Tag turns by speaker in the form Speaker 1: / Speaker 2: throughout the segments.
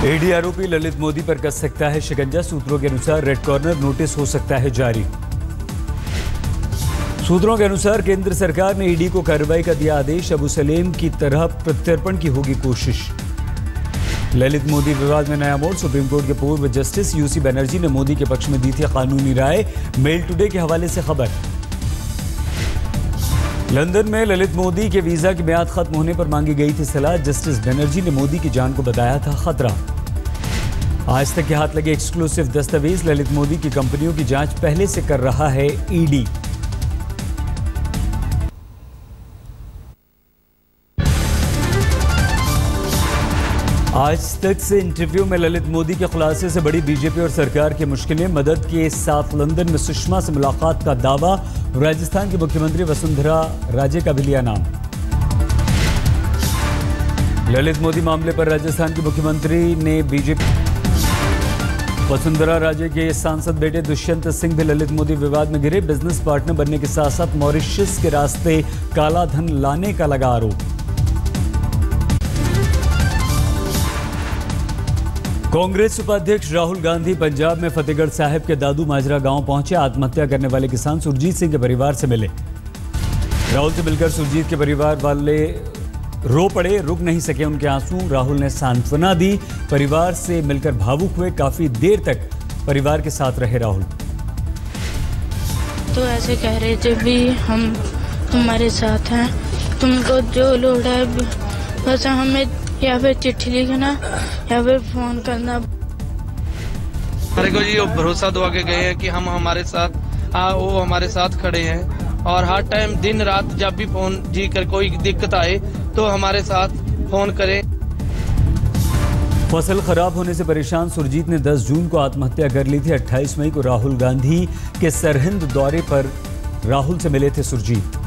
Speaker 1: ED आरोपी ललित मोदी पर कस सकता है शिकंजा। सूत्रों के अनुसार रेड कॉर्नर नोटिस हो सकता है जारी। सूत्रों के अनुसार केंद्र सरकार ने ईडी को कार्रवाई का दिया आदेश। अबू सलेम की तरह प्रत्यर्पण की होगी कोशिश। ललित मोदी विवाद में नया मोड़। सुप्रीम कोर्ट के पूर्व जस्टिस यूसी बनर्जी ने मोदी के पक्ष में दी थी कानूनी राय। मेल टुडे के हवाले से खबर। लंदन में ललित मोदी के वीजा की मियाद खत्म होने पर मांगी गई थी सलाह। जस्टिस बनर्जी ने मोदी की जान को बताया था खतरा। आज तक के हाथ लगे एक्सक्लूसिव दस्तावेज। ललित मोदी की कंपनियों की जांच पहले से कर रहा है ईडी। आज तक से इंटरव्यू में ललित मोदी के खुलासे से बड़ी बीजेपी और सरकार की मुश्किलें। मदद के साथ लंदन में सुषमा से मुलाकात का दावा। राजस्थान की मुख्यमंत्री वसुंधरा राजे का भी लिया नाम। ललित मोदी मामले पर राजस्थान की मुख्यमंत्री ने बीजेपी। वसुंधरा राजे के सांसद बेटे दुष्यंत सिंह भी ललित मोदी विवाद में घिरे। बिजनेस पार्टनर बनने के साथ साथ मॉरिशस के रास्ते काला धन लाने का लगा आरोप। कांग्रेस उपाध्यक्ष राहुल गांधी पंजाब में फतेहगढ़ साहिब के दादू माजरा गांव पहुंचे। आत्महत्या करने वाले किसान सुरजीत सिंह के परिवार से मिले। राहुल से मिलकर सुरजीत के परिवार वाले रो पड़े, रुक नहीं सके उनके आंसू। राहुल ने सांत्वना दी। परिवार से मिलकर भावुक हुए। काफी देर तक परिवार के साथ रहे राहुल।
Speaker 2: तो ऐसे कह रहे थे भी हम तुम्हारे साथ हैं, तुमको जो लोड है बस हमें या फिर चिट्ठी लिखना या फिर फोन करना।
Speaker 3: हमारे को जी भरोसा दवा के गए हैं कि हम हमारे साथ वो हमारे साथ खड़े हैं और हर टाइम दिन रात जब भी फोन जी कर कोई दिक्कत आए तो हमारे साथ फोन करें।
Speaker 1: फसल खराब होने से परेशान सुरजीत ने 10 जून को आत्महत्या कर ली थी। 28 मई को राहुल गांधी के सरहिंद दौरे पर राहुल से मिले थे सुरजीत।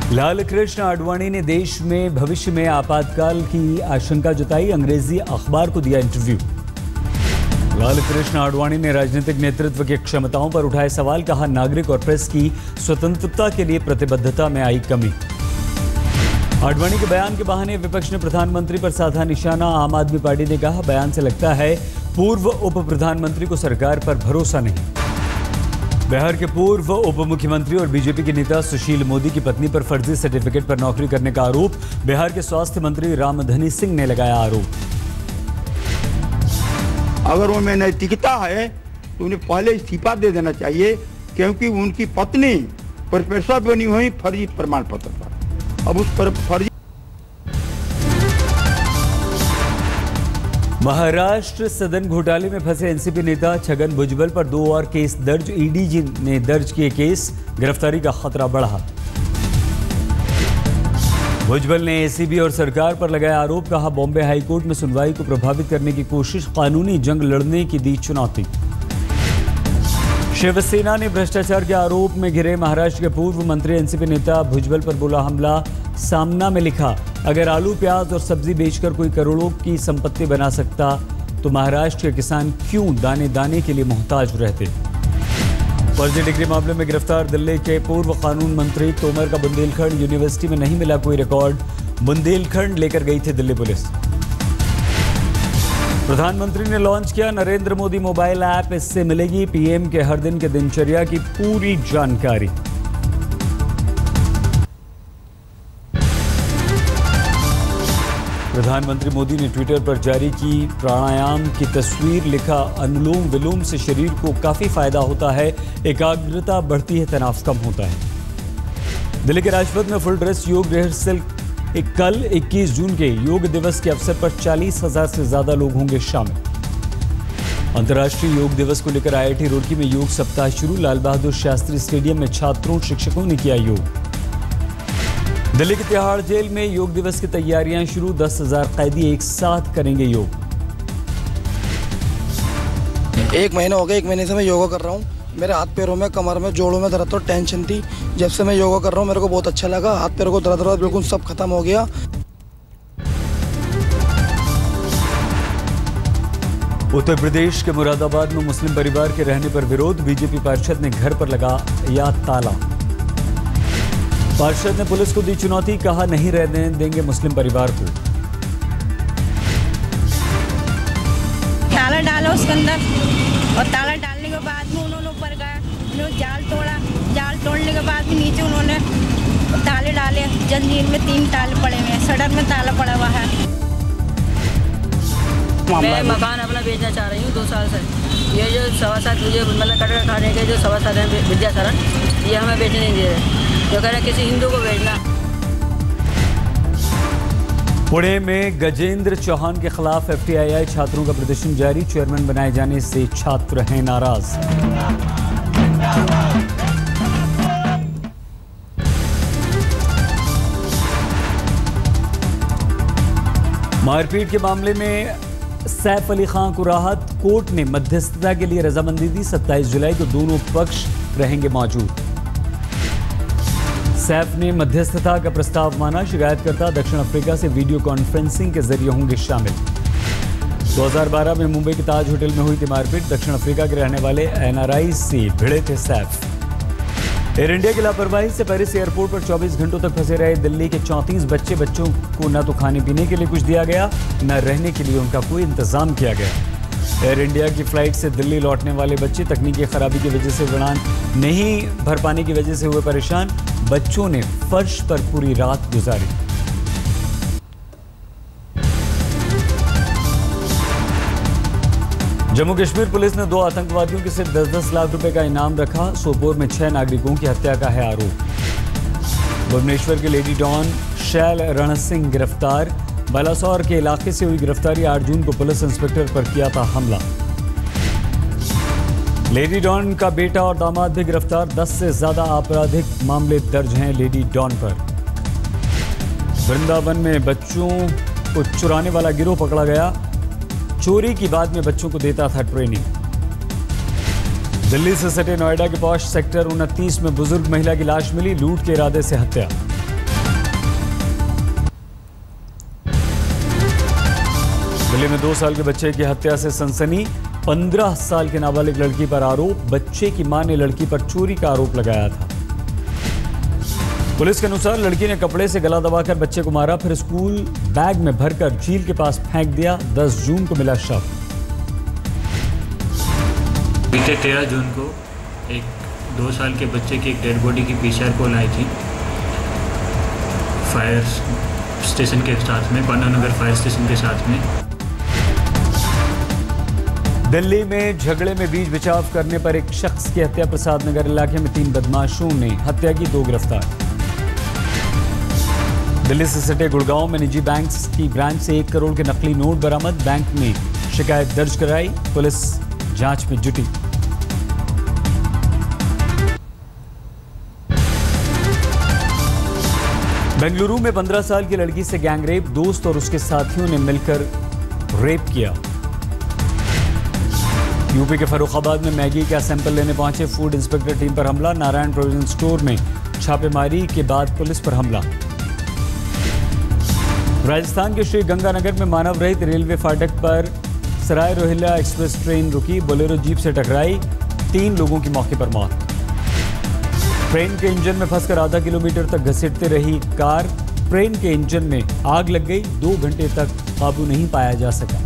Speaker 1: लाल कृष्ण आडवाणी ने देश में भविष्य में आपातकाल की आशंका जताई। अंग्रेजी अखबार को दिया इंटरव्यू। लाल कृष्ण आडवाणी ने राजनीतिक नेतृत्व की क्षमताओं पर उठाए सवाल। कहा नागरिक और प्रेस की स्वतंत्रता के लिए प्रतिबद्धता में आई कमी। आडवाणी के बयान के बहाने विपक्ष ने प्रधानमंत्री पर साधा निशाना। आम आदमी पार्टी ने कहा बयान से लगता है पूर्व उप प्रधानमंत्री को सरकार पर भरोसा नहीं। बिहार के पूर्व उप मुख्यमंत्री और बीजेपी के नेता सुशील मोदी की पत्नी पर फर्जी सर्टिफिकेट पर नौकरी करने का आरोप। बिहार के स्वास्थ्य मंत्री रामधनी सिंह ने लगाया आरोप।
Speaker 4: अगर उनमें नैतिकता है तो उन्हें पहले इस्तीफा दे देना चाहिए, क्योंकि उनकी पत्नी प्रोफेसर बनी हुई फर्जी प्रमाण पत्र पर। अब उस पर फर्जी।
Speaker 1: महाराष्ट्र सदन घोटाले में फंसे एनसीपी नेता छगन भुजबल पर 2 और केस दर्ज। ईडी ने दर्ज किए केस। गिरफ्तारी का खतरा बढ़ा। भुजबल ने एसीबी और सरकार पर लगाया आरोप। कहा बॉम्बे हाईकोर्ट में सुनवाई को प्रभावित करने की कोशिश। कानूनी जंग लड़ने की दी चुनौती। शिवसेना ने भ्रष्टाचार के आरोप में घिरे महाराष्ट्र के पूर्व मंत्री एनसीपी नेता भुजबल पर बोला हमला। सामना में लिखा अगर आलू प्याज और सब्जी बेचकर कोई करोड़ों की संपत्ति बना सकता तो महाराष्ट्र के किसान क्यों दाने दाने के लिए मोहताज रहते। फर्जी डिग्री मामले में गिरफ्तार दिल्ली के पूर्व कानून मंत्री तोमर का बुंदेलखंड यूनिवर्सिटी में नहीं मिला कोई रिकॉर्ड। बुंदेलखंड लेकर गई थी दिल्ली पुलिस। प्रधानमंत्री ने लॉन्च किया नरेंद्र मोदी मोबाइल ऐप। इससे मिलेगी पीएम के हर दिन के दिनचर्या की पूरी जानकारी। प्रधानमंत्री मोदी ने ट्विटर पर जारी की प्राणायाम की तस्वीर। लिखा अनुलोम विलोम से शरीर को काफी फायदा होता है, एकाग्रता बढ़ती है, तनाव कम होता है। दिल्ली के राजपथ में फुल ड्रेस योग रिहर्सल कल 21 जून के योग दिवस के अवसर पर 40,000 से ज्यादा लोग होंगे शामिल। अंतर्राष्ट्रीय योग दिवस को लेकर आईआईटी रुड़की में योग सप्ताह शुरू। लाल बहादुर शास्त्री स्टेडियम में छात्रों शिक्षकों ने किया योग। दिल्ली की तिहाड़ जेल में योग दिवस की तैयारियां शुरू। 10,000 कैदी एक साथ करेंगे योग।
Speaker 5: 1 महीना हो गया, 1 महीने से मैं योगा कर रहा हूँ। मेरे हाथ पैरों में, कमर में, जोड़ों में दर्द और टेंशन थी। जब से मैं योगा कर रहा हूँ मेरे को बहुत अच्छा लगा। हाथ पैरों को दर्द बिल्कुल सब खत्म हो गया।
Speaker 1: उत्तर प्रदेश के मुरादाबाद में मुस्लिम परिवार के रहने पर विरोध। बीजेपी पार्षद ने घर पर लगाया ताला। पार्षद ने पुलिस को दी चुनौती, कहा नहीं रहने देंगे मुस्लिम परिवार को।
Speaker 6: ताला डाला उसके अंदर और ताला डालने के बाद में उन्होंने ऊपर गया, उन्होंने जाल तोड़ा, जाल तोड़ने के बाद में नीचे उन्होंने ताले डाले, जंजीर में 3 ताले पड़े हुए हैं, सड़क में ताला पड़ा हुआ है।
Speaker 7: मैं मकान अपना बेचना चाह रही हूँ 2 साल से। ये जो सभासद मुझे मतलब कटरा खाने के जो सभासद हैं विद्याचरण, ये हमें बेचने नहीं दे रहे, जो कह रहे किसी हिंदू को बेचना।
Speaker 1: पुणे में गजेंद्र चौहान के खिलाफ एफटीआई छात्रों का प्रदर्शन जारी, चेयरमैन बनाए जाने से छात्र हैं नाराज। मारपीट के मामले में सैफ अली खान को राहत, कोर्ट ने मध्यस्थता के लिए रजामंदी दी, 27 जुलाई को दोनों पक्ष रहेंगे मौजूद। सैफ ने मध्यस्थता का प्रस्ताव माना, शिकायतकर्ता दक्षिण अफ्रीका से वीडियो कॉन्फ्रेंसिंग के जरिए होंगे शामिल। 2012 में मुंबई के ताज होटल में हुई थी मारपीट, दक्षिण अफ्रीका के रहने वाले एनआरआई से भिड़े थे सैफ। एयर इंडिया की लापरवाही से पेरिस एयरपोर्ट पर 24 घंटों तक फंसे रहे दिल्ली के 34 बच्चों को न तो खाने पीने के लिए कुछ दिया गया, न रहने के लिए उनका कोई इंतजाम किया गया। एयर इंडिया की फ्लाइट से दिल्ली लौटने वाले बच्चे तकनीकी खराबी की वजह से उड़ान नहीं भर पाने की वजह से हुए परेशान, बच्चों ने फर्श पर पूरी रात गुजारी। जम्मू कश्मीर पुलिस ने 2 आतंकवादियों के सिर्फ 10-10 लाख रुपए का इनाम रखा, सोपोर में 6 नागरिकों की हत्या का है आरोप। भुवनेश्वर के लेडी डॉन शैल रण सिंह गिरफ्तार, बालासोर के इलाके से हुई गिरफ्तारी, 8 जून को पुलिस इंस्पेक्टर पर किया था हमला। लेडी डॉन का बेटा और दामाद भी गिरफ्तार, 10 से ज्यादा आपराधिक मामले दर्ज हैं लेडी डॉन पर। वृंदावन में बच्चों को चुराने वाला गिरोह पकड़ा गया, चोरी की बाद में बच्चों को देता था ट्रेनिंग। दिल्ली से सटे नोएडा के पॉश सेक्टर 29 में बुजुर्ग महिला की लाश मिली, लूट के इरादे से हत्या। दिल्ली में 2 साल के बच्चे की हत्या से सनसनी, 15 साल के नाबालिग लड़की पर आरोप, बच्चे की मां ने लड़की पर चोरी का आरोप लगाया था। पुलिस के अनुसार लड़की ने कपड़े से गला दबाकर बच्चे को मारा, फिर स्कूल बैग में भरकर झील के पास फेंक दिया। 10 जून को मिला शव।
Speaker 8: बीते 13 जून को एक 2 साल के बच्चे की एक डेड बॉडी की पीसीआर कॉल आई थी फायर स्टेशन के साथ में, पांडवनगर फायर स्टेशन के साथ में।
Speaker 1: दिल्ली में झगड़े में बीच बचाव करने पर एक शख्स की हत्या, प्रसाद नगर इलाके में 3 बदमाशों ने हत्या की, 2 गिरफ्तार। दिल्ली से सटे गुड़गांव में निजी बैंक की ब्रांच से 1 करोड़ के नकली नोट बरामद, बैंक ने शिकायत दर्ज कराई, पुलिस जांच में जुटी। बेंगलुरु में 15 साल की लड़की से गैंगरेप, दोस्त और उसके साथियों ने मिलकर रेप किया। यूपी के फर्रुखाबाद में मैगी का सैंपल लेने पहुंचे फूड इंस्पेक्टर टीम पर हमला, नारायण प्रोविजन स्टोर में छापेमारी के बाद पुलिस पर हमला। राजस्थान के श्री गंगानगर में मानव रहित रेलवे फाटक पर सराय रोहिल्ला एक्सप्रेस ट्रेन रुकी, बोलेरो जीप से टकराई, 3 लोगों की मौके पर मौत। ट्रेन के इंजन में फंसकर आधा किलोमीटर तक घसीटते रही कार, ट्रेन के इंजन में आग लग गई, 2 घंटे तक काबू नहीं पाया जा सका।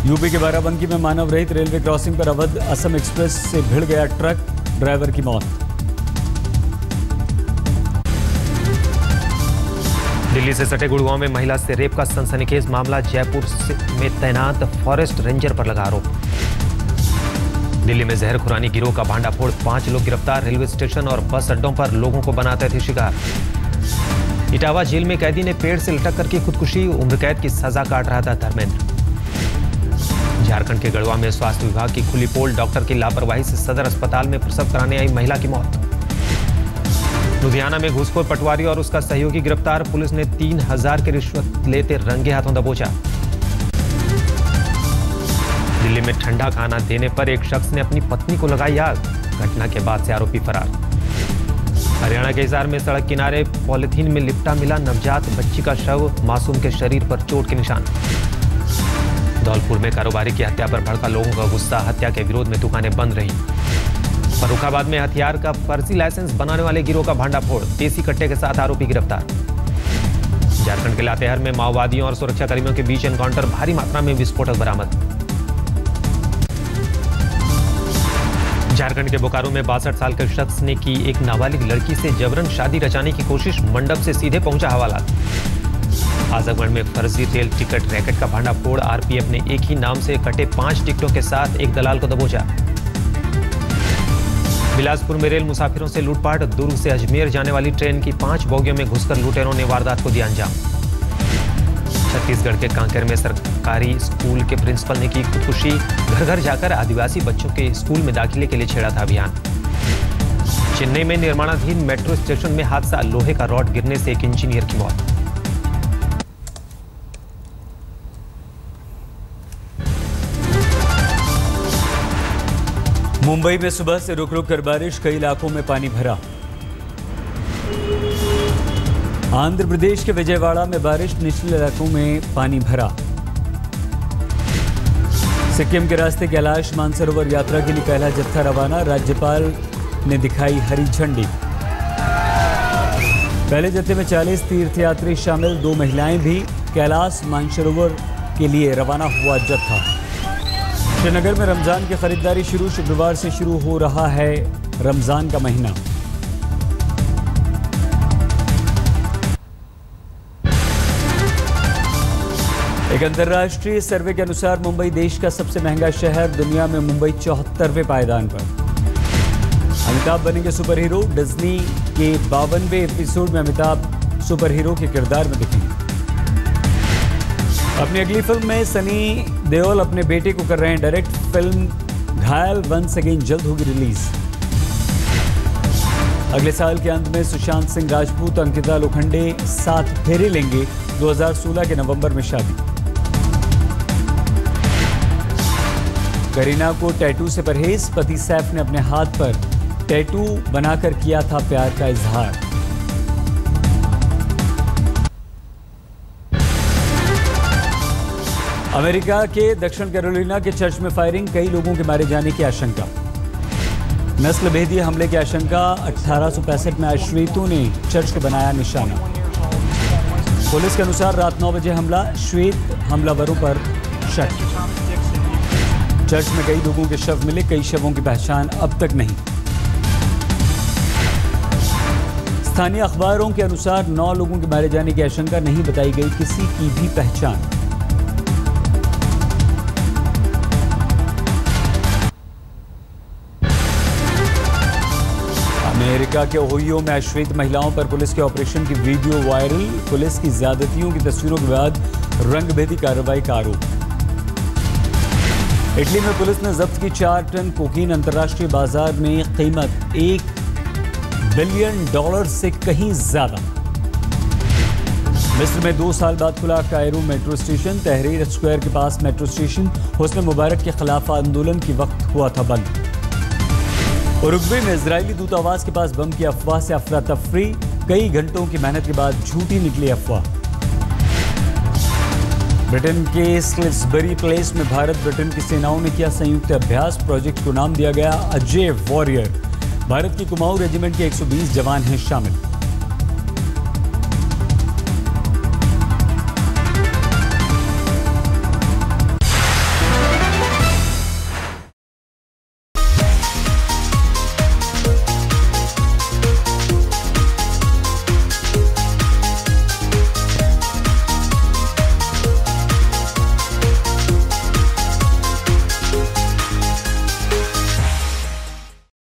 Speaker 1: यूपी के बाराबंकी में मानव रहित रेलवे क्रॉसिंग पर अवध असम एक्सप्रेस से भिड़ गया ट्रक, ड्राइवर की मौत।
Speaker 9: दिल्ली से सटे गुड़गांव में महिला से रेप का सनसनीखेज मामला, जयपुर में तैनात फॉरेस्ट रेंजर पर लगा आरोप। दिल्ली में जहर खुरानी गिरोह का भांडाफोड़, 5 लोग गिरफ्तार, रेलवे स्टेशन और बस अड्डों पर लोगों को बनाते थे शिकार। इटावा जेल में कैदी ने पेड़ से लटक करके खुदकुशी, उम्र कैद की सजा काट रहा था धर्मेंद्र। झारखंड के गढ़वा में स्वास्थ्य विभाग की खुली पोल, डॉक्टर की लापरवाही से सदर अस्पताल में प्रसव कराने आई महिला की मौत। लुधियाना में घूसखोर पटवारी और उसका सहयोगी गिरफ्तार, पुलिस ने 3000 की रिश्वत लेते रंगे हाथों दबोचा। दिल्ली में ठंडा खाना देने पर एक शख्स ने अपनी पत्नी को लगाई आग, घटना के बाद से आरोपी फरार। हरियाणा के हिसार में सड़क किनारे पॉलिथीन में लिपटा मिला नवजात बच्ची का शव, मासूम के शरीर पर चोट के निशान। धौलपुर में कारोबारी की हत्या पर भड़का लोगों का गुस्सा, हत्या के विरोध में दुकानें बंद रहीं। फर्रुखाबाद में हथियार का फर्जी लाइसेंस बनाने वाले गिरोह का भांडाफोड़, देसी कट्टे के साथ आरोपी गिरफ्तार। झारखंड के लातेहार में माओवादियों और सुरक्षाकर्मियों के बीच एनकाउंटर, भारी मात्रा में विस्फोटक बरामद। झारखंड के बोकारो में 62 साल के शख्स ने की एक नाबालिग लड़की से जबरन शादी रचाने की कोशिश, मंडप से सीधे पहुंचा हवालात। आजमगढ़ में फर्जी रेल टिकट रैकेट का भांडाफोड़, आरपीएफ ने एक ही नाम से कटे 5 टिकटों के साथ एक दलाल को दबोचा। बिलासपुर में रेल मुसाफिरों से लूटपाट, दुर्ग से अजमेर जाने वाली ट्रेन की 5 बोगियों में घुसकर लुटेरों ने वारदात को दिया अंजाम। छत्तीसगढ़ के कांकेर में सरकारी स्कूल के प्रिंसिपल ने की खुदकुशी, घर घर जाकर आदिवासी बच्चों के स्कूल में दाखिले के लिए छेड़ा था अभियान। चेन्नई में निर्माणाधीन मेट्रो स्टेशन में हादसा, लोहे का रॉड गिरने से एक इंजीनियर की मौत।
Speaker 1: मुंबई में सुबह से रुक रुक कर बारिश, कई इलाकों में पानी भरा। आंध्र प्रदेश के विजयवाड़ा में बारिश, निचले इलाकों में पानी भरा। सिक्किम के रास्ते कैलाश मानसरोवर यात्रा के लिए पहला जत्था रवाना, राज्यपाल ने दिखाई हरी झंडी। पहले जत्थे में 40 तीर्थयात्री शामिल, 2 महिलाएं भी। कैलाश मानसरोवर के लिए रवाना हुआ जत्था। श्रीनगर में रमजान की खरीदारी शुरू, शुक्रवार से शुरू हो रहा है रमजान का महीना। एक अंतर्राष्ट्रीय सर्वे के अनुसार मुंबई देश का सबसे महंगा शहर, दुनिया में मुंबई 74वें पायदान पर। अमिताभ बनेंगे सुपर हीरो, डिज्नी के 52वें एपिसोड में अमिताभ सुपर हीरो के किरदार में दिखेंगे। अपनी अगली फिल्म में सनी देओल अपने बेटे को कर रहे हैं डायरेक्ट। फिल्म घायल वंस अगेन जल्द होगी रिलीज। अगले साल के अंत में सुशांत सिंह राजपूत, अंकिता लोखंडे साथ फेरे लेंगे। 2016 के नवंबर में शादी। करीना को टैटू से परहेज, पति सैफ ने अपने हाथ पर टैटू बनाकर किया था प्यार का इजहार। अमेरिका के दक्षिण कैरोलिना के चर्च में फायरिंग, कई लोगों के मारे जाने की आशंका। नस्ल भेदी हमले की आशंका, 1865 में अश्वेतों ने चर्च को बनाया निशाना। पुलिस के अनुसार रात 9 बजे हमला, श्वेत हमलावरों पर शक। चर्च में कई लोगों के शव मिले, कई शवों की पहचान अब तक नहीं। स्थानीय अखबारों के अनुसार 9 लोगों के मारे जाने की आशंका, नहीं बताई गई किसी की भी पहचान। अमेरिका के ओहियो में अश्वेत महिलाओं पर पुलिस के ऑपरेशन की वीडियो वायरल, पुलिस की ज्यादतियों की तस्वीरों के बाद रंगभेदी कार्रवाई का आरोप। इटली में पुलिस ने जब्त की 4 टन कोकीन, अंतर्राष्ट्रीय बाजार में कीमत $1 बिलियन से कहीं ज्यादा। मिस्र में 2 साल बाद खुला कायरो मेट्रो स्टेशन, तहरीर स्क्वायर के पास मेट्रो स्टेशन हुस्न मुबारक के खिलाफ आंदोलन के वक्त हुआ था बंद। उरुग्वे में इजरायली दूतावास के पास बम की अफवाह से अफरा तफरी, कई घंटों की मेहनत के बाद झूठी निकली अफवाह। ब्रिटेन के स्लिसबरी प्लेस में भारत ब्रिटेन की सेनाओं ने किया संयुक्त अभ्यास, प्रोजेक्ट को नाम दिया गया अजय वॉरियर। भारत की कुमाऊं रेजिमेंट के 120 जवान हैं शामिल।